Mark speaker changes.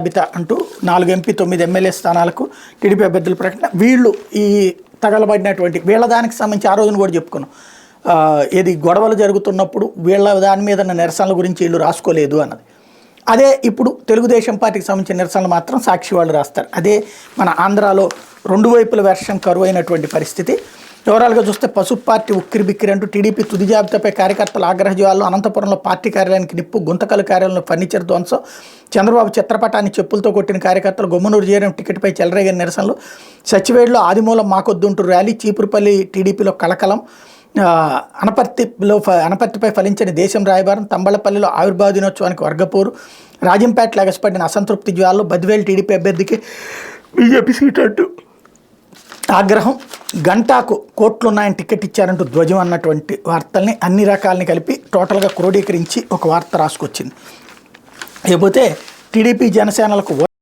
Speaker 1: జాబితా అంటూ 4 MP 9 MLA స్థానాలకు టీడీపీ అభ్యర్థుల ప్రకటన. వీళ్ళు ఈ తగలబడినటువంటి వీళ్ళ దానికి సంబంధించి ఆ రోజున కూడా చెప్పుకున్నాం. ఏది గొడవలు జరుగుతున్నప్పుడు వీళ్ళ దాని మీద నిరసనల గురించి వీళ్ళు రాసుకోలేదు అన్నది. అదే ఇప్పుడు తెలుగుదేశం పార్టీకి సంబంధించిన నిరసనలు మాత్రం సాక్షి వాళ్ళు రాస్తారు. అదే మన ఆంధ్రాలో రెండు వైపుల వెర్షన్ కరువైనటువంటి పరిస్థితి. ఓవరాల్గా చూస్తే పసుపు పార్టీ ఉక్కిరి బిక్కిరి అంటూ టీడీపీ తుది జాబితాపై కార్యకర్తల ఆగ్రహ జ్వాలలు. అనంతపురంలో పార్టీ కార్యాలయానికి నిప్పు, గుంతకల్ కార్యాలయంలో ఫర్నిచర్ ధ్వంసం, చంద్రబాబు చిత్రపటాన్ని చెప్పులతో కొట్టిన కార్యకర్తలు, గుమ్మనూరు చేరిన టికెట్పై చెలరేగిన నిరసనలు, సచివేడులో ఆదిమూలం మాకొద్దుంటూ ర్యాలీ, చీపురుపల్లి టీడీపీలో కలకలం, అనపర్తిపై ఫలించని దేశం రాయబారం, తంబళ్లపల్లిలో ఆవిర్భావ దినోత్సవానికి వర్గపోరు, రాజంపేటలో ఎగసిపడిన అసంతృప్తి జ్వాలలు, బద్వేలు టీడీపీ అభ్యర్థికి బీజేపీ సీట్ అంటూ ఆగ్రహం, గంటాకు కోట్లున్నాయని టికెట్ ఇచ్చారంటూ ధ్వజం అన్నటువంటి వార్తల్ని అన్ని రకాలని కలిపి టోటల్గా క్రోడీకరించి ఒక వార్త రాసుకొచ్చింది. లేకపోతే టీడీపీ జనసేనలకు